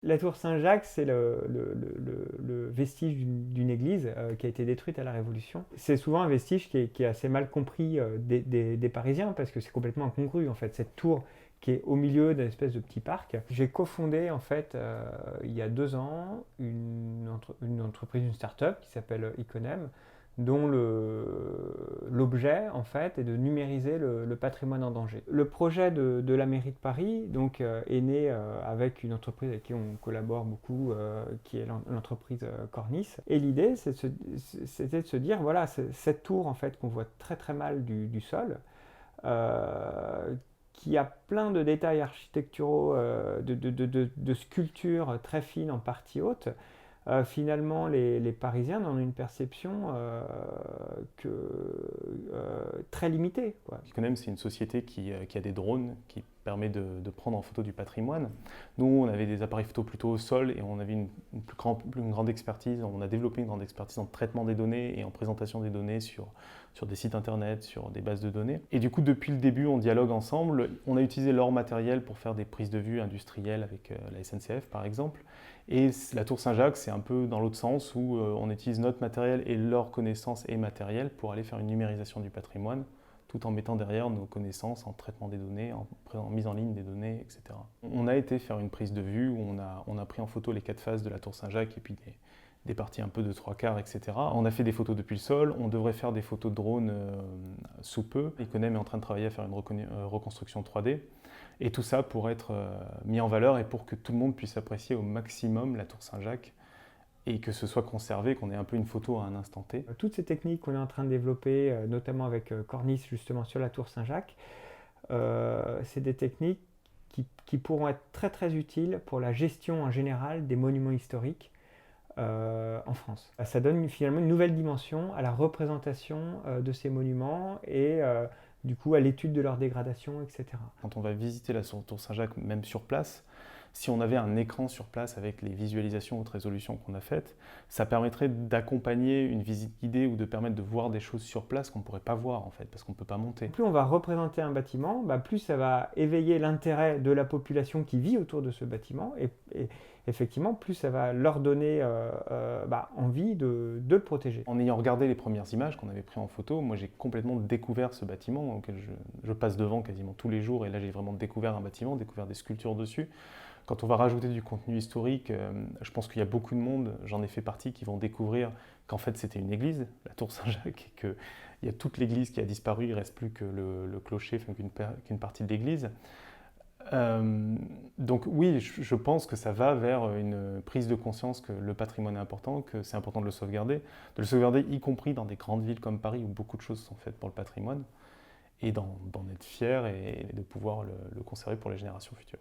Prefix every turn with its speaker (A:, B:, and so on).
A: La tour Saint-Jacques, c'est le vestige d'une église qui a été détruite à la Révolution. C'est souvent un vestige qui est assez mal compris des Parisiens parce que c'est complètement incongru en fait. Cette tour qui est au milieu d'une espèce de petit parc. J'ai cofondé en fait il y a 2 ans une entreprise, une start-up qui s'appelle Iconem, dont l'objet en fait est de numériser le patrimoine en danger. Le projet de la mairie de Paris donc, est né avec une entreprise avec qui on collabore beaucoup, qui est l'entreprise Cornis. Et l'idée c'était de se dire voilà, cette tour en fait qu'on voit très très mal du sol, qui a plein de détails architecturaux, de sculptures très fines en partie haute. Finalement, les Parisiens en ont une perception très limitée, quoi.
B: Iconem, c'est une société qui a des drones qui permet de prendre en photo du patrimoine. Nous, on avait des appareils photo plutôt au sol et on avait une grande expertise. On a développé une grande expertise en traitement des données et en présentation des données sur des sites internet, sur des bases de données. Et du coup, depuis le début, on dialogue ensemble. On a utilisé leur matériel pour faire des prises de vue industrielles avec la SNCF, par exemple. Et la tour Saint-Jacques, c'est un peu dans l'autre sens où on utilise notre matériel et leurs connaissances et matériel pour aller faire une numérisation du patrimoine, tout en mettant derrière nos connaissances en traitement des données, en mise en ligne des données, etc. On a été faire une prise de vue où on a pris en photo les 4 faces de la tour Saint-Jacques et puis des parties un peu de 3/4, etc. On a fait des photos depuis le sol, on devrait faire des photos de drone sous peu. Iconem est en train de travailler à faire une reconstruction 3D. Et tout ça pour être mis en valeur et pour que tout le monde puisse apprécier au maximum la tour Saint-Jacques et que ce soit conservé, qu'on ait un peu une photo à un instant T.
A: Toutes ces techniques qu'on est en train de développer, notamment avec Cornis justement sur la tour Saint-Jacques, c'est des techniques qui pourront être très très utiles pour la gestion en général des monuments historiques en France. Ça donne finalement une nouvelle dimension à la représentation de ces monuments et du coup à l'étude de leur dégradation, etc.
B: Quand on va visiter la tour Saint-Jacques, même sur place, si on avait un écran sur place avec les visualisations haute résolution qu'on a faites, ça permettrait d'accompagner une visite guidée ou de permettre de voir des choses sur place qu'on ne pourrait pas voir en fait, parce qu'on ne peut pas monter.
A: Plus on va représenter un bâtiment, plus ça va éveiller l'intérêt de la population qui vit autour de ce bâtiment et effectivement plus ça va leur donner envie de le protéger.
B: En ayant regardé les premières images qu'on avait prises en photo, moi j'ai complètement découvert ce bâtiment auquel je passe devant quasiment tous les jours et là j'ai vraiment découvert un bâtiment, découvert des sculptures dessus. Quand on va rajouter du contenu historique, je pense qu'il y a beaucoup de monde, j'en ai fait partie, qui vont découvrir qu'en fait c'était une église, la tour Saint-Jacques, et qu'il y a toute l'église qui a disparu, il ne reste plus que le clocher, enfin, qu'une partie de l'église. Donc oui, je pense que ça va vers une prise de conscience que le patrimoine est important, que c'est important de le sauvegarder, y compris dans des grandes villes comme Paris où beaucoup de choses sont faites pour le patrimoine, et d'en être fier et de pouvoir le conserver pour les générations futures.